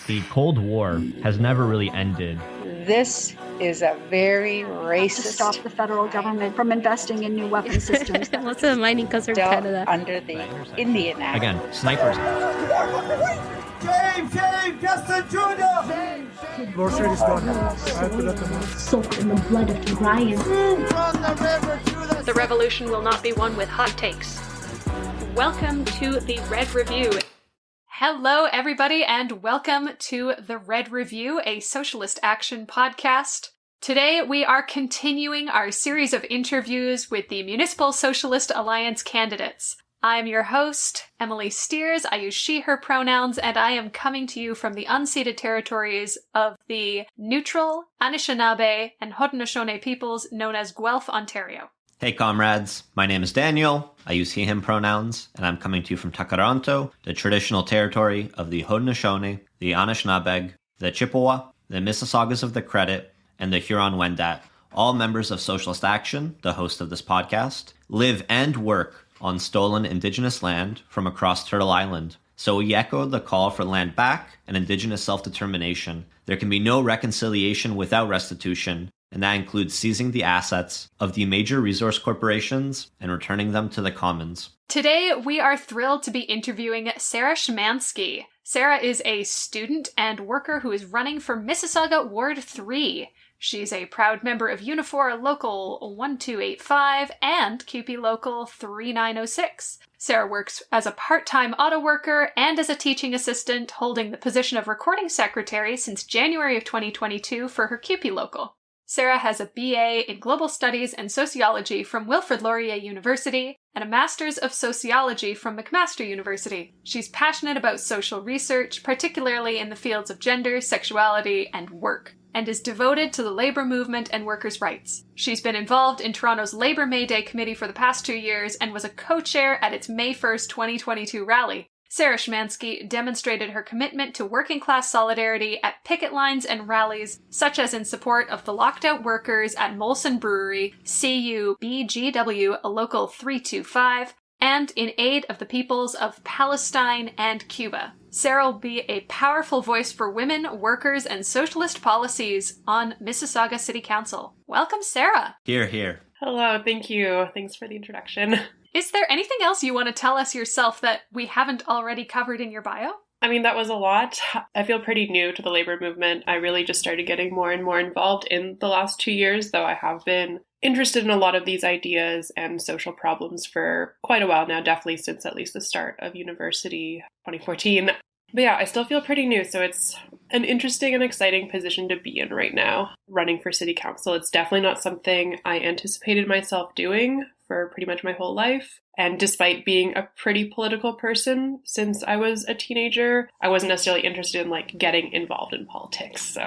The Cold War has never really ended. This is a very racist. To stop the federal government from investing in new weapon systems. Most of the mining comes from Canada. Under the Indian Act. Again, snipers. James, Justin Jr. Soaked in the blood of Ryan. The revolution will not be won with hot takes. Welcome to the Red Review. Hello, everybody, and welcome to the Red Review, a socialist action podcast. Today, we are continuing our series of interviews with the Municipal Socialist Alliance candidates. I'm your host, Emily Steers. I use she, her pronouns, and I am coming to you from the unceded territories of the neutral Anishinaabe and Haudenosaunee peoples known as Guelph, Ontario. Hey comrades, my name is Daniel, I use he, him pronouns, and I'm coming to you from Takaranto, the traditional territory of the Haudenosaunee, the Anishinaabe, the Chippewa, the Mississaugas of the Credit, and the Huron-Wendat, all members of Socialist Action, the host of this podcast, live and work on stolen Indigenous land from across Turtle Island. So we echo the call for land back and Indigenous self-determination. There can be no reconciliation without restitution, and that includes seizing the assets of the major resource corporations and returning them to the commons. Today, we are thrilled to be interviewing Sarah Szymanski. Sarah is a student and worker who is running for Mississauga Ward 3. She's a proud member of UNIFOR Local 1285 and CUPE Local 3906. Sarah works as a part-time auto worker and as a teaching assistant, holding the position of recording secretary since January of 2022 for her CUPE Local. Sarah has a BA in Global Studies and Sociology from Wilfrid Laurier University and a Master's of Sociology from McMaster University. She's passionate about social research, particularly in the fields of gender, sexuality, and work, and is devoted to the labour movement and workers' rights. She's been involved in Toronto's Labour May Day Committee for the past 2 years and was a co-chair at its May 1st, 2022 rally. Sarah Szymanski demonstrated her commitment to working-class solidarity at picket lines and rallies, such as in support of the locked-out workers at Molson Brewery, CUBGW Local 325, and in aid of the peoples of Palestine and Cuba. Sarah will be a powerful voice for women, workers, and socialist policies on Mississauga City Council. Welcome, Sarah. Hear, hear. Hello, thank you. Thanks for the introduction. Is there anything else you want to tell us yourself that we haven't already covered in your bio? I mean, that was a lot. I feel pretty new to the labor movement. I really just started getting more and more involved in the last 2 years, though I have been interested in a lot of these ideas and social problems for quite a while now, definitely since at least the start of university, 2014. But yeah, I still feel pretty new, so it's an interesting and exciting position to be in right now, running for city council. It's definitely not something I anticipated myself doing for pretty much my whole life. And despite being a pretty political person since I was a teenager, I wasn't necessarily interested in getting involved in politics,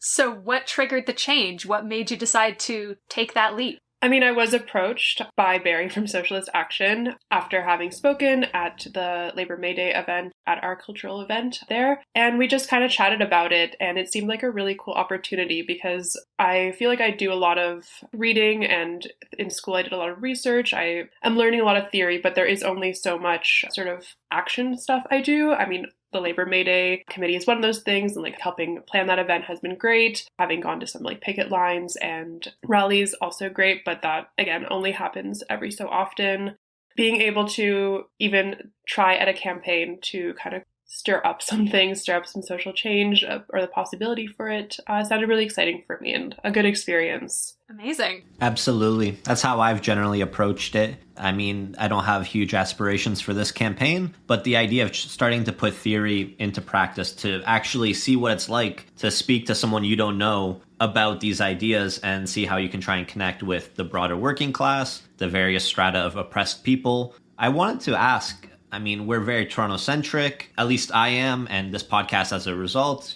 So what triggered the change? What made you decide to take that leap? I mean, I was approached by Barry from Socialist Action after having spoken at the Labour May Day event at our cultural event there. And we just kind of chatted about it. And it seemed like a really cool opportunity because I feel like I do a lot of reading, and in school I did a lot of research. I am learning a lot of theory, but there is only so much sort of action stuff I do. I mean, the Labour May Day committee is one of those things, and helping plan that event has been great. Having gone to some picket lines and rallies, also great, but that again only happens every so often. Being able to even try at a campaign to kind of stir up some things, stir up some social change, or the possibility for it, sounded really exciting for me and a good experience. Amazing. Absolutely. That's how I've generally approached it. I mean, I don't have huge aspirations for this campaign, but the idea of starting to put theory into practice, to actually see what it's like to speak to someone you don't know about these ideas and see how you can try and connect with the broader working class, the various strata of oppressed people. I wanted to ask, I mean, we're very Toronto-centric, at least I am, and this podcast as a result,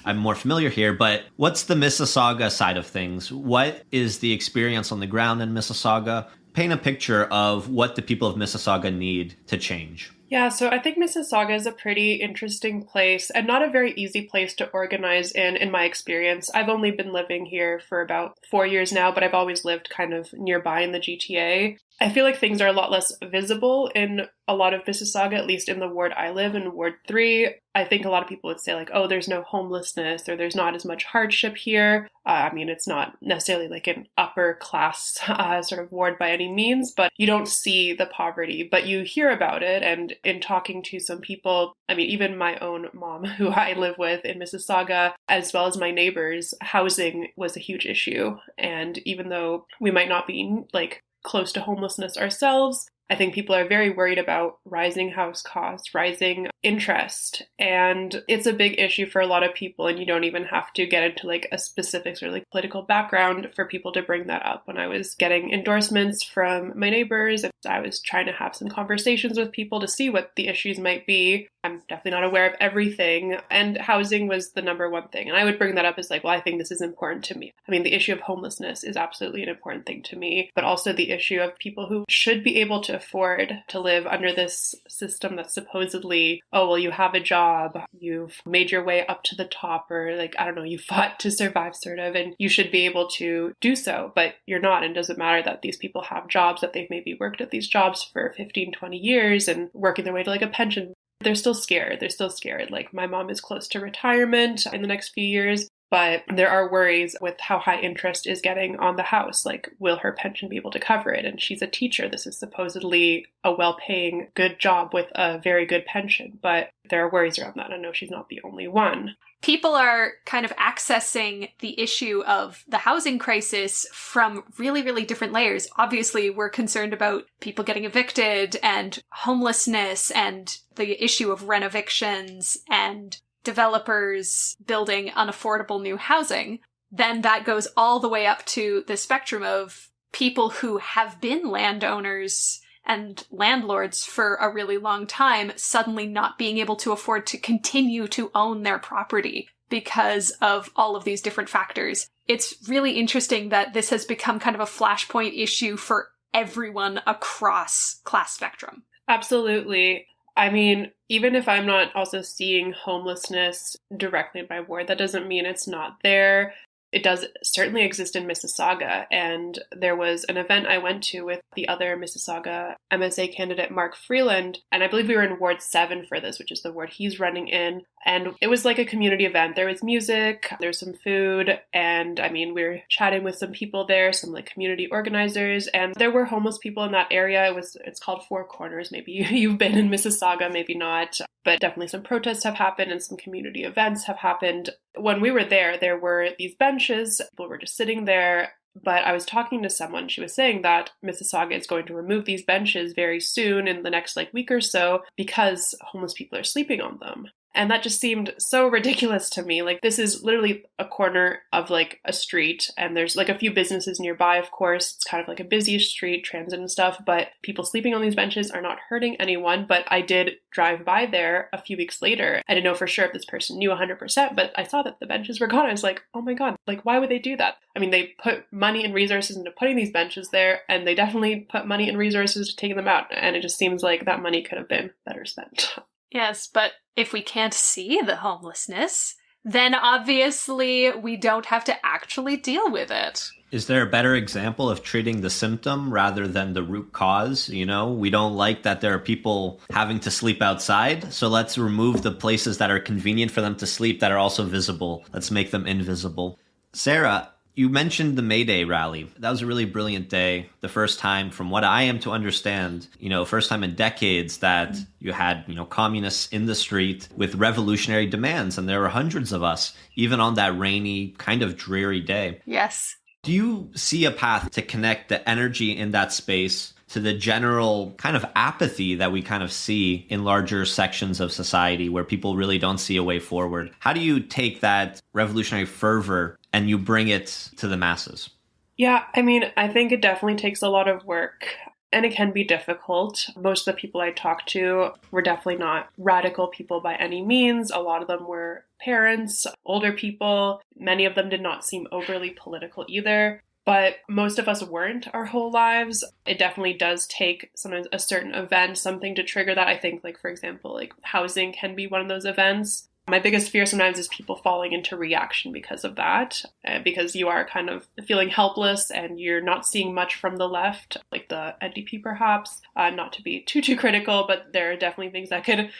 I'm more familiar here, but what's the Mississauga side of things? What is the experience on the ground in Mississauga? Paint a picture of what the people of Mississauga need to change. Yeah, so I think Mississauga is a pretty interesting place and not a very easy place to organize in my experience. I've only been living here for about 4 years now, but I've always lived kind of nearby in the GTA. I feel like things are a lot less visible in a lot of Mississauga, at least in the ward I live in, Ward 3. I think a lot of people would say like, oh, there's no homelessness or there's not as much hardship here. I mean, it's not necessarily like an upper class sort of ward by any means, but you don't see the poverty, but you hear about it. And in talking to some people, I mean, even my own mom, who I live with in Mississauga, as well as my neighbors, housing was a huge issue. And even though we might not be like close to homelessness ourselves, I think people are very worried about rising house costs, rising interest, and it's a big issue for a lot of people, and you don't even have to get into like a specific sort of like political background for people to bring that up. When I was getting endorsements from my neighbors, I was trying to have some conversations with people to see what the issues might be. I'm definitely not aware of everything, and housing was the number one thing. And I would bring that up as like, well, I think this is important to me. I mean, the issue of homelessness is absolutely an important thing to me, but also the issue of people who should be able to afford to live under this system that's supposedly, oh, well, you have a job, you've made your way up to the top, or like, I don't know, you fought to survive sort of, and you should be able to do so, but you're not. And it doesn't matter that these people have jobs, that they've maybe worked at these jobs for 15, 20 years and working their way to like a pension. They're still scared. They're still scared. Like my mom is close to retirement in the next few years, but there are worries with how high interest is getting on the house. Like, will her pension be able to cover it? And she's a teacher. This is supposedly a well-paying, good job with a very good pension, but there are worries around that. I know she's not the only one. People are kind of accessing the issue of the housing crisis from really, really different layers. Obviously, we're concerned about people getting evicted and homelessness and the issue of rent evictions and developers building unaffordable new housing. Then that goes all the way up to the spectrum of people who have been landowners and landlords for a really long time suddenly not being able to afford to continue to own their property because of all of these different factors. It's really interesting that this has become kind of a flashpoint issue for everyone across class spectrum. Absolutely. I mean, even if I'm not also seeing homelessness directly in my ward, that doesn't mean it's not there. It does certainly exist in Mississauga, and there was an event I went to with the other Mississauga MSA candidate, Mark Freeland, and I believe we were in Ward 7 for this, which is the ward he's running in, and it was like a community event. There was music, there was some food, and I mean, we were chatting with some people there, some like community organizers, and there were homeless people in that area. It's called Four Corners. Maybe you've been in Mississauga, maybe not, but definitely some protests have happened and some community events have happened. When we were there were these benches, people were just sitting there, but I was talking to someone, she was saying that Mississauga is going to remove these benches very soon in the next like week or so because homeless people are sleeping on them. And that just seemed so ridiculous to me. Like, this is literally a corner of like a street, and there's like a few businesses nearby, of course. It's kind of like a busy street, transit and stuff, but people sleeping on these benches are not hurting anyone. But I did drive by there a few weeks later. I didn't know for sure if this person knew 100%, but I saw that the benches were gone. I was like, oh my God, like, why would they do that? I mean, they put money and resources into putting these benches there, and they definitely put money and resources to taking them out. And it just seems like that money could have been better spent. Yes, but if we can't see the homelessness, then obviously we don't have to actually deal with it. Is there a better example of treating the symptom rather than the root cause? You know, we don't like that there are people having to sleep outside, so let's remove the places that are convenient for them to sleep that are also visible. Let's make them invisible. Sarah, you mentioned the May Day rally. That was a really brilliant day. The first time, from what I am to understand, first time in decades that you had, communists in the street with revolutionary demands. And there were hundreds of us, even on that rainy, kind of dreary day. Yes. Do you see a path to connect the energy in that space to the general kind of apathy that we kind of see in larger sections of society where people really don't see a way forward? How do you take that revolutionary fervor and you bring it to the masses? Yeah, I mean, I think it definitely takes a lot of work and it can be difficult. Most of the people I talked to were definitely not radical people by any means. A lot of them were parents, older people. Many of them did not seem overly political either. But most of us weren't our whole lives. It definitely does take sometimes a certain event, something to trigger that. I think, like, for example, like housing can be one of those events. My biggest fear sometimes is people falling into reaction because of that, because you are kind of feeling helpless and you're not seeing much from the left, like the NDP perhaps. Not to be too critical, but there are definitely things that could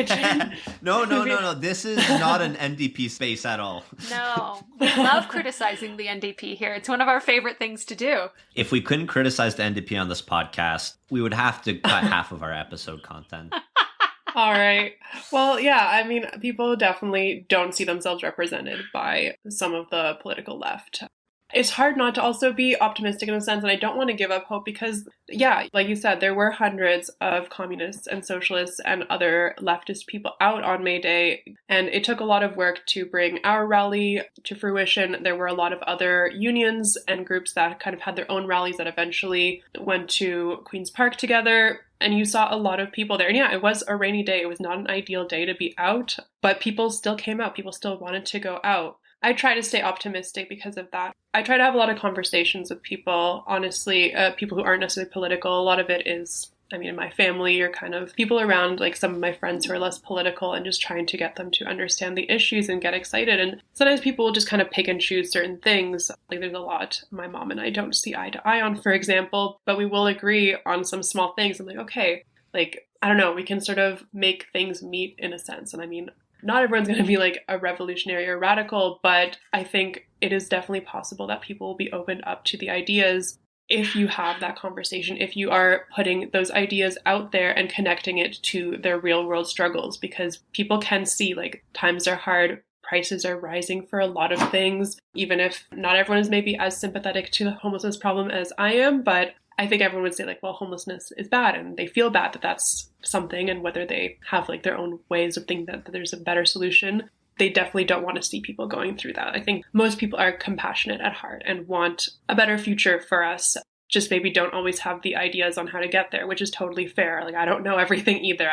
change. No. This is not an NDP space at all. No, we love criticizing the NDP here. It's one of our favorite things to do. If we couldn't criticize the NDP on this podcast, we would have to cut half of our episode content. All right. Well, yeah, I mean, people definitely don't see themselves represented by some of the political left. It's hard not to also be optimistic in a sense, and I don't want to give up hope because, yeah, like you said, there were hundreds of communists and socialists and other leftist people out on May Day, and it took a lot of work to bring our rally to fruition. There were a lot of other unions and groups that kind of had their own rallies that eventually went to Queen's Park together. And you saw a lot of people there. And yeah, it was a rainy day. It was not an ideal day to be out, but people still came out. People still wanted to go out. I try to stay optimistic because of that. I try to have a lot of conversations with people, honestly, people who aren't necessarily political. A lot of it is, I mean, in my family or kind of people around, like some of my friends who are less political, and just trying to get them to understand the issues and get excited. And sometimes people will just kind of pick and choose certain things. Like there's a lot my mom and I don't see eye to eye on, for example, but we will agree on some small things. I'm like, okay, like, I don't know, we can sort of make things meet in a sense. And I mean, not everyone's going to be like a revolutionary or radical, but I think it is definitely possible that people will be opened up to the ideas if you have that conversation, if you are putting those ideas out there and connecting it to their real world struggles, because people can see like times are hard, prices are rising for a lot of things, even if not everyone is maybe as sympathetic to the homelessness problem as I am, but I think everyone would say like, well, homelessness is bad and they feel bad that that's something, and whether they have like their own ways of thinking that there's a better solution, they definitely don't want to see people going through that. I think most people are compassionate at heart and want a better future for us, just maybe don't always have the ideas on how to get there, which is totally fair. Like, I don't know everything either.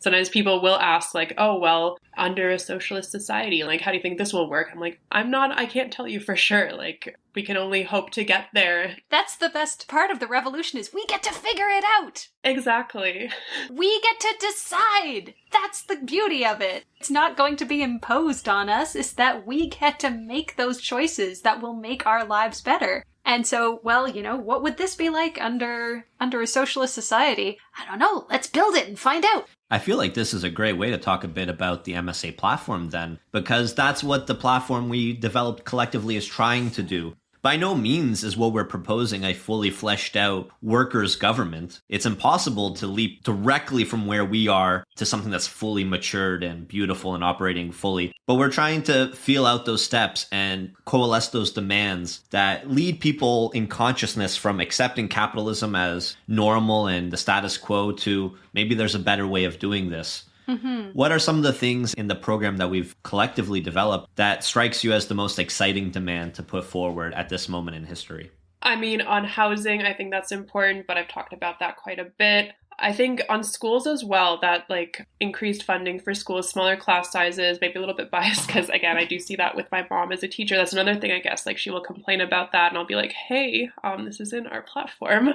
Sometimes people will ask like, oh, well, under a socialist society, like, how do you think this will work? I'm like, I can't tell you for sure. Like, we can only hope to get there. That's the best part of the revolution is we get to figure it out. Exactly. We get to decide. That's the beauty of it. It's not going to be imposed on us. It's that we get to make those choices that will make our lives better. And so, well, you know, what would this be like under a socialist society? I don't know. Let's build it and find out. I feel like this is a great way to talk a bit about the MSA platform then, because that's what the platform we developed collectively is trying to do. By no means is what we're proposing a fully fleshed out workers' government. It's impossible to leap directly from where we are to something that's fully matured and beautiful and operating fully. But we're trying to feel out those steps and coalesce those demands that lead people in consciousness from accepting capitalism as normal and the status quo to maybe there's a better way of doing this. Mm-hmm. What are some of the things in the program that we've collectively developed that strikes you as the most exciting demand to put forward at this moment in history? I mean, on housing, I think that's important, but I've talked about that quite a bit. I think on schools as well, that like increased funding for schools, smaller class sizes, maybe a little bit biased because, again, I do see that with my mom as a teacher. That's another thing, I guess, like she will complain about that and I'll be like, hey, this is in our platform.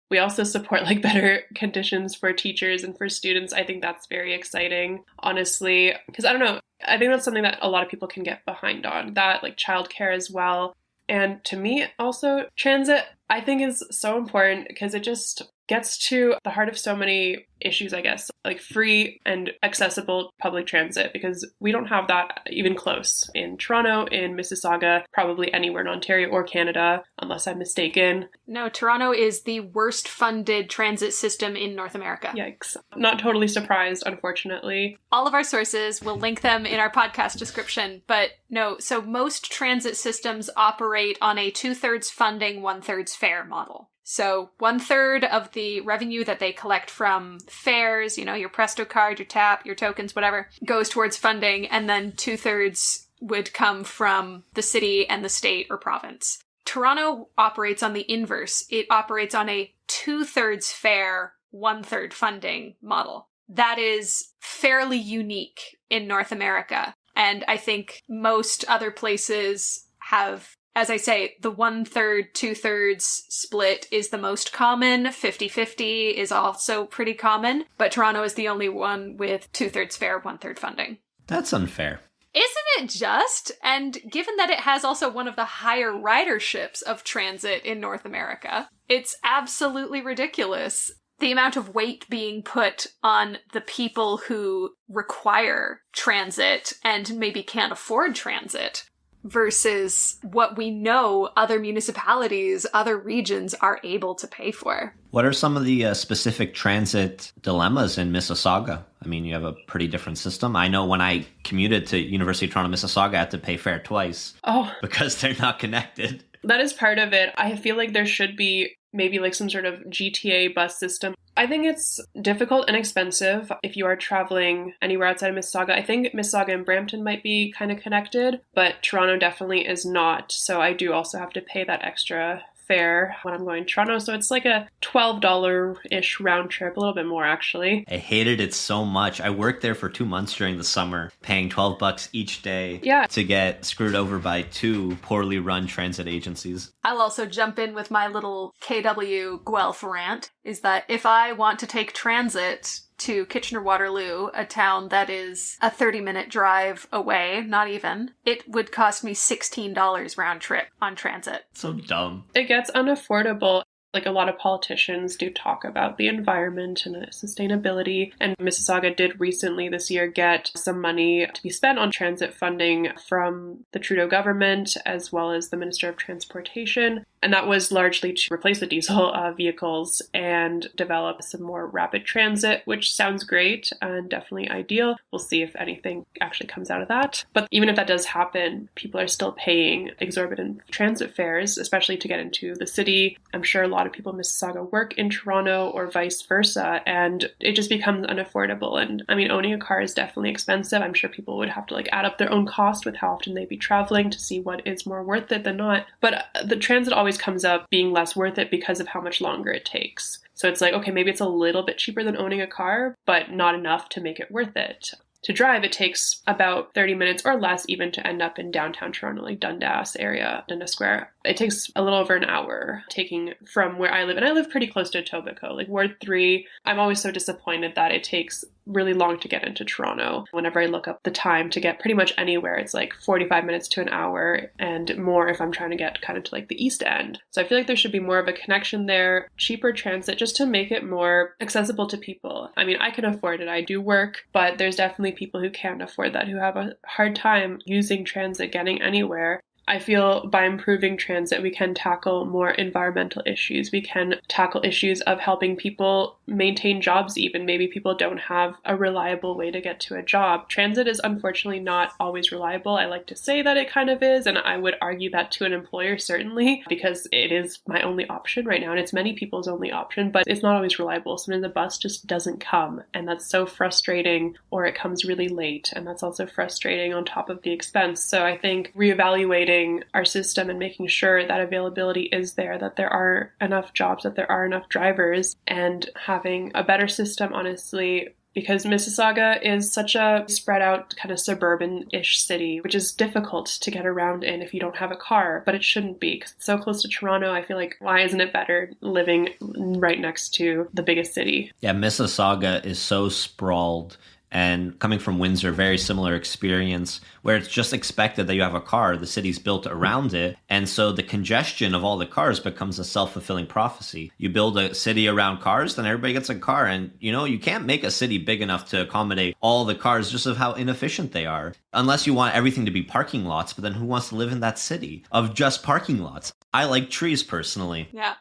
We also support like better conditions for teachers and for students. I think that's very exciting, honestly, because I don't know. I think that's something that a lot of people can get behind on, that like childcare as well. And to me, also transit, I think is so important because it just gets to the heart of so many issues, I guess, like free and accessible public transit, because we don't have that even close in Toronto, in Mississauga, probably anywhere in Ontario or Canada, unless I'm mistaken. No, Toronto is the worst funded transit system in North America. Yikes. Not totally surprised, unfortunately. All of our sources, we'll link them in our podcast description, but no, so most transit systems operate on a 2/3 funding, 1/3 fare model. So 1/3 of the revenue that they collect from fares, you know, your Presto card, your tap, your tokens, whatever, goes towards funding, and then 2/3 would come from the city and the state or province. Toronto operates on the inverse. It operates on a 2/3 fare, 1/3 funding model. That is fairly unique in North America. And I think most other places have, as I say, the 1/3, 2/3 split is the most common. 50-50 is also pretty common. But Toronto is the only one with 2/3 fare, 1/3 funding. That's unfair. Isn't it just? And given that it has also one of the higher riderships of transit in North America, it's absolutely ridiculous. The amount of weight being put on the people who require transit and maybe can't afford transit versus what we know other municipalities, other regions are able to pay for. What are some of the specific transit dilemmas in Mississauga? I mean, you have a pretty different system. I know when I commuted to University of Toronto, Mississauga, I had to pay fare twice. Oh, because they're not connected. That is part of it. I feel like there should be maybe like some sort of GTA bus system. I think it's difficult and expensive if you are traveling anywhere outside of Mississauga. I think Mississauga and Brampton might be kind of connected, but Toronto definitely is not. So I do also have to pay that extra fare when I'm going to Toronto. So it's like a $12-ish round trip, a little bit more actually. I hated it so much. I worked there for 2 months during the summer, paying $12 each day to get screwed over by 2 poorly run transit agencies. I'll also jump in with my little KW Guelph rant, is that if I want to take transit to Kitchener-Waterloo, a town that is a 30-minute drive away, not even, it would cost me $16 round trip on transit. So dumb. It gets unaffordable. Like, a lot of politicians do talk about the environment and sustainability, and Mississauga did recently this year get some money to be spent on transit funding from the Trudeau government as well as the Minister of Transportation. And that was largely to replace the diesel vehicles and develop some more rapid transit, which sounds great and definitely ideal. We'll see if anything actually comes out of that. But even if that does happen, people are still paying exorbitant transit fares, especially to get into the city. I'm sure a lot of people in Mississauga work in Toronto or vice versa, and it just becomes unaffordable. And I mean, owning a car is definitely expensive. I'm sure people would have to like add up their own cost with how often they'd be traveling to see what is more worth it than not. But the transit always comes up being less worth it because of how much longer it takes. So it's like, okay, maybe it's a little bit cheaper than owning a car, but not enough to make it worth it. To drive, it takes about 30 minutes or less even to end up in downtown Toronto, like Dundas area, Dundas Square. It takes a little over an hour taking from where I live. And I live pretty close to Etobicoke, like Ward 3. I'm always so disappointed that it takes really long to get into Toronto. Whenever I look up the time to get pretty much anywhere, it's like 45 minutes to an hour and more if I'm trying to get kind of to like the East End. So I feel like there should be more of a connection there, cheaper transit, just to make it more accessible to people. I mean, I can afford it. I do work, but there's definitely people who can't afford that, who have a hard time using transit, getting anywhere. I feel by improving transit, we can tackle more environmental issues. We can tackle issues of helping people maintain jobs even. Maybe people don't have a reliable way to get to a job. Transit is unfortunately not always reliable. I like to say that it kind of is, and I would argue that to an employer certainly, because it is my only option right now, and it's many people's only option, but it's not always reliable. Sometimes the bus just doesn't come, and that's so frustrating, or it comes really late, and that's also frustrating on top of the expense. So I think reevaluating our system and making sure that availability is there, that there are enough jobs, that there are enough drivers, and having a better system, honestly, because Mississauga is such a spread out kind of suburban-ish city, which is difficult to get around in if you don't have a car, but it shouldn't be, because it's so close to Toronto. I feel like, why isn't it better living right next to the biggest city? Yeah, Mississauga is so sprawled. And coming from Windsor, very similar experience where it's just expected that you have a car. The city's built around it. And so the congestion of all the cars becomes a self-fulfilling prophecy. You build a city around cars, then everybody gets a car. And, you know, you can't make a city big enough to accommodate all the cars just of how inefficient they are. Unless you want everything to be parking lots. But then who wants to live in that city of just parking lots? I like trees personally. Yeah.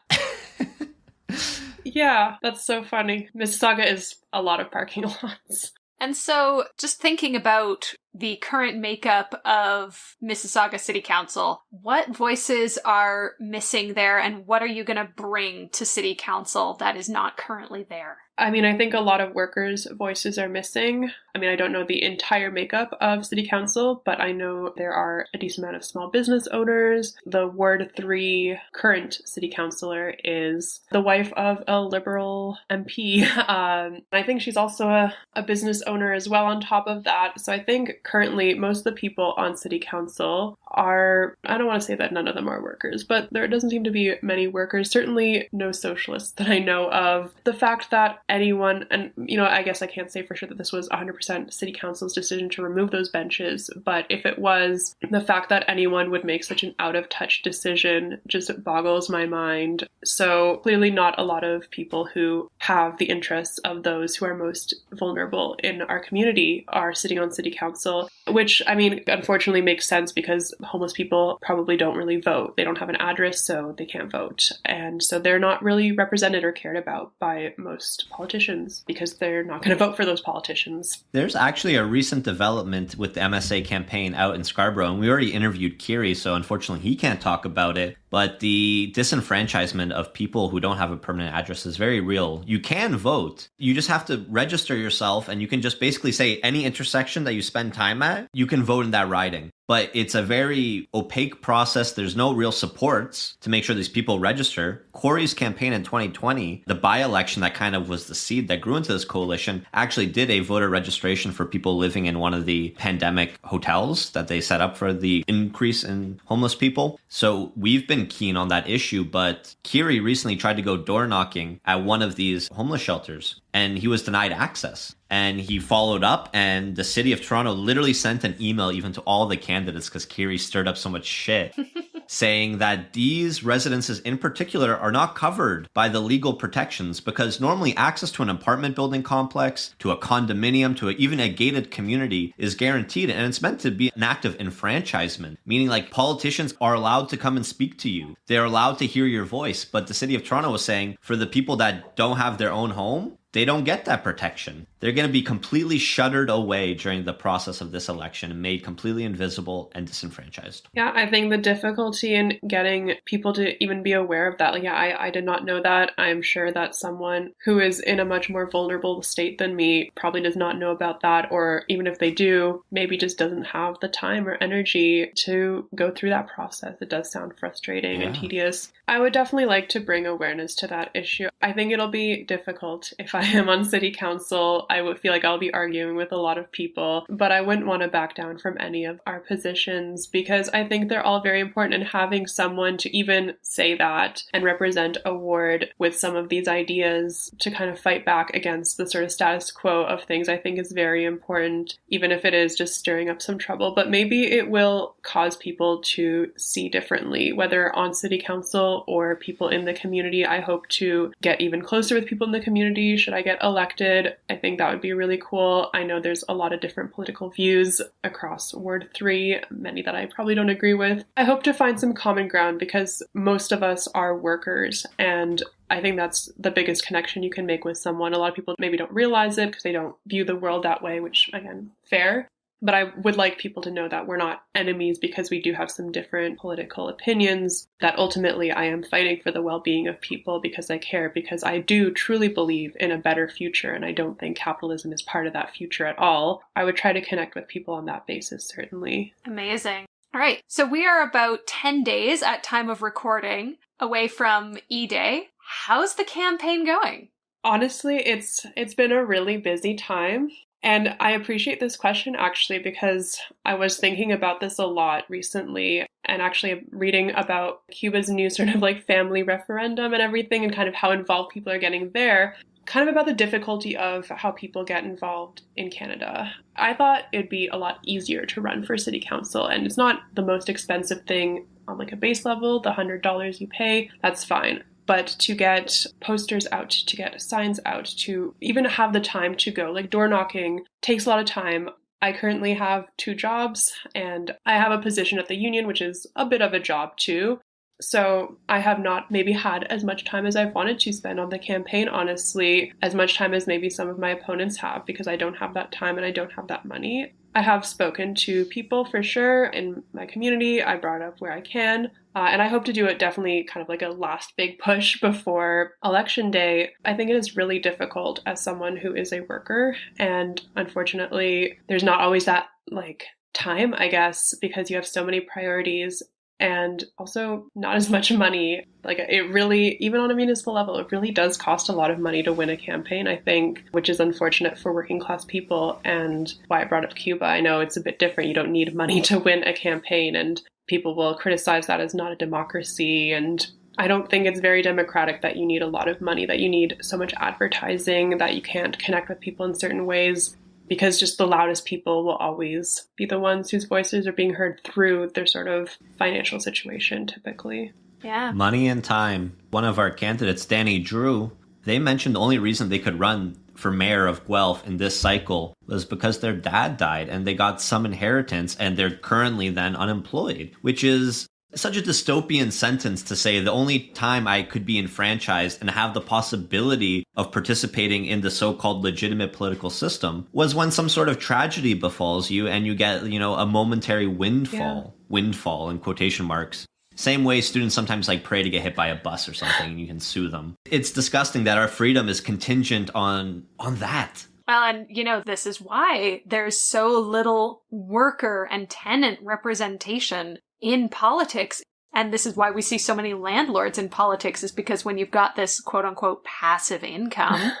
Yeah, that's so funny. Mississauga is a lot of parking lots. And so, just thinking about the current makeup of Mississauga City Council, what voices are missing there, and what are you going to bring to City Council that is not currently there? I mean, I think a lot of workers' voices are missing. I mean, I don't know the entire makeup of City Council, but I know there are a decent amount of small business owners. The Ward 3 current City Councillor is the wife of a Liberal MP. I think she's also a business owner as well on top of that. So I think currently most of the people on City Council are, I don't want to say that none of them are workers, but there doesn't seem to be many workers, certainly no socialists that I know of. The fact that anyone, and I guess I can't say for sure that this was 100% city council's decision to remove those benches, but if it was, the fact that anyone would make such an out of touch decision just boggles my mind. So clearly not a lot of people who have the interests of those who are most vulnerable in our community are sitting on city council, which unfortunately makes sense because homeless people probably don't really vote. They don't have an address, so they can't vote. And so they're not really represented or cared about by most politicians because they're not going to vote for those politicians. There's actually a recent development with the MSA campaign out in Scarborough, and we already interviewed Kiri, so unfortunately he can't talk about it. But the disenfranchisement of people who don't have a permanent address is very real. You can vote. You just have to register yourself, and you can just basically say any intersection that you spend time at, you can vote in that riding. But it's a very opaque process. There's no real supports to make sure these people register. Corey's campaign in 2020, the by-election that kind of was the seed that grew into this coalition, actually did a voter registration for people living in one of the pandemic hotels that they set up for the increase in homeless people. So we've been keen on that issue, but Kiri recently tried to go door knocking at one of these homeless shelters, and he was denied access. And he followed up, and the city of Toronto literally sent an email even to all the candidates because Kiri stirred up so much shit, saying that these residences in particular are not covered by the legal protections because normally access to an apartment building complex, to a condominium, to even a gated community is guaranteed. And it's meant to be an act of enfranchisement, meaning like politicians are allowed to come and speak to you. They're allowed to hear your voice. But the city of Toronto was saying for the people that don't have their own home, they don't get that protection. They're going to be completely shuttered away during the process of this election and made completely invisible and disenfranchised. Yeah, I think the difficulty in getting people to even be aware of that, I did not know that. I'm sure that someone who is in a much more vulnerable state than me probably does not know about that, or even if they do, maybe just doesn't have the time or energy to go through that process. It does sound frustrating and tedious. I would definitely like to bring awareness to that issue. I think it'll be difficult if I am on city council. I would feel like I'll be arguing with a lot of people, but I wouldn't want to back down from any of our positions because I think they're all very important, and having someone to even say that and represent a ward with some of these ideas to kind of fight back against the sort of status quo of things, I think is very important, even if it is just stirring up some trouble. But maybe it will cause people to see differently, whether on city council or people in the community. I hope to get even closer with people in the community. Should I get elected? I think that would be really cool. I know there's a lot of different political views across Ward 3, many that I probably don't agree with. I hope to find some common ground because most of us are workers, and I think that's the biggest connection you can make with someone. A lot of people maybe don't realize it because they don't view the world that way, which, again, fair. But I would like people to know that we're not enemies because we do have some different political opinions, that ultimately I am fighting for the well-being of people because I care, because I do truly believe in a better future, and I don't think capitalism is part of that future at all. I would try to connect with people on that basis, certainly. Amazing. All right, so we are about 10 days at time of recording away from E-Day. How's the campaign going? Honestly, it's been a really busy time. And I appreciate this question actually because I was thinking about this a lot recently and actually reading about Cuba's new sort of like family referendum and everything and kind of how involved people are getting there, kind of about the difficulty of how people get involved in Canada. I thought it'd be a lot easier to run for city council, and it's not the most expensive thing on like a base level, the $100 you pay, that's fine. But to get posters out, to get signs out, to even have the time to go, like door knocking takes a lot of time. I currently have 2 jobs and I have a position at the union, which is a bit of a job too. So I have not maybe had as much time as I've wanted to spend on the campaign, honestly, as much time as maybe some of my opponents have, because I don't have that time and I don't have that money. I have spoken to people for sure in my community. I brought up where I can. And I hope to do it definitely kind of like a last big push before election day. I think it is really difficult as someone who is a worker. And unfortunately, there's not always that like time, I guess, because you have so many priorities and also not as much money. Like it really, even on a municipal level, it really does cost a lot of money to win a campaign, I think, which is unfortunate for working class people and why I brought up Cuba. I know it's a bit different. You don't need money to win a campaign. And people will criticize that as not a democracy. And I don't think it's very democratic that you need a lot of money, that you need so much advertising, that you can't connect with people in certain ways, because just the loudest people will always be the ones whose voices are being heard through their sort of financial situation, typically. Yeah. Money and time. One of our candidates, Danny Drew, they mentioned the only reason they could run for mayor of Guelph in this cycle was because their dad died and they got some inheritance and they're currently then unemployed, which is such a dystopian sentence to say the only time I could be enfranchised and have the possibility of participating in the so-called legitimate political system was when some sort of tragedy befalls you and you get, a momentary windfall. Yeah. Windfall in quotation marks. Same way students sometimes pray to get hit by a bus or something and you can sue them. It's disgusting that our freedom is contingent on that. Well, and this is why there's so little worker and tenant representation in politics. And this is why we see so many landlords in politics, is because when you've got this quote unquote passive income,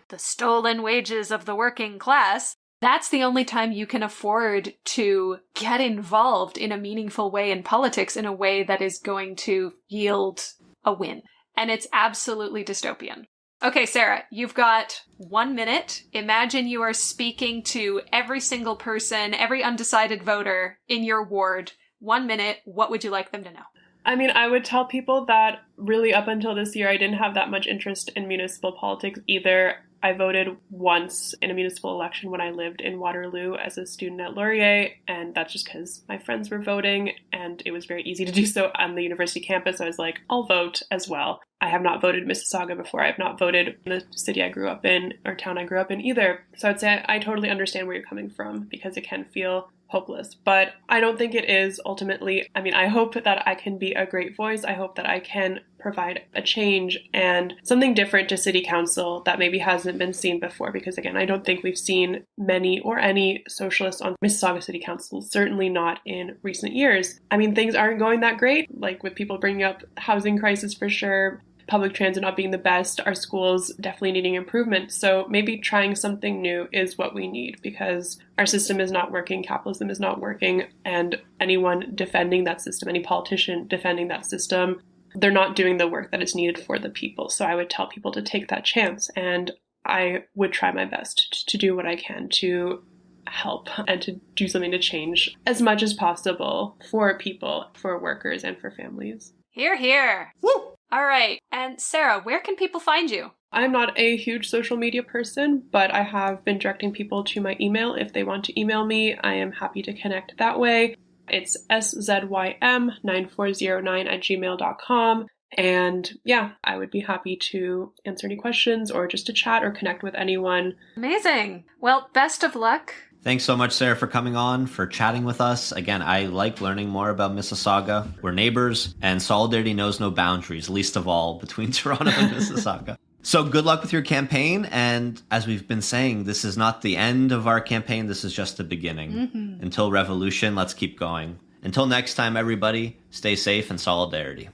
the stolen wages of the working class, that's the only time you can afford to get involved in a meaningful way in politics in a way that is going to yield a win. And it's absolutely dystopian. Okay, Sarah, you've got 1 minute. Imagine you are speaking to every single person, every undecided voter in your ward. 1 minute. What would you like them to know? I mean, I would tell people that really up until this year, I didn't have that much interest in municipal politics either. I voted once in a municipal election when I lived in Waterloo as a student at Laurier, and that's just because my friends were voting, and it was very easy to do so on the university campus. I was like, I'll vote as well. I have not voted Mississauga before. I have not voted in the city I grew up in or town I grew up in either. So I'd say I totally understand where you're coming from, because it can feel hopeless. But I don't think it is ultimately. I mean, I hope that I can be a great voice. I hope that I can provide a change and something different to city council that maybe hasn't been seen before. Because again, I don't think we've seen many or any socialists on Mississauga City Council, certainly not in recent years. I mean, things aren't going that great, like with people bringing up housing crisis for sure, public transit not being the best, our schools definitely needing improvement. So maybe trying something new is what we need, because our system is not working, capitalism is not working, and anyone defending that system, any politician defending that system, they're not doing the work that is needed for the people. So I would tell people to take that chance, and I would try my best to do what I can to help and to do something to change as much as possible for people, for workers, and for families. Hear, hear. Woo! All right. And Sarah, where can people find you? I'm not a huge social media person, but I have been directing people to my email. If they want to email me, I am happy to connect that way. It's szym9409@gmail.com. And yeah, I would be happy to answer any questions or just to chat or connect with anyone. Amazing. Well, best of luck. Thanks so much, Sarah, for coming on, for chatting with us. Again, I like learning more about Mississauga. We're neighbors, and solidarity knows no boundaries, least of all between Toronto and Mississauga. So good luck with your campaign. And as we've been saying, this is not the end of our campaign. This is just the beginning. Mm-hmm. Until revolution, let's keep going. Until next time, everybody, stay safe and solidarity.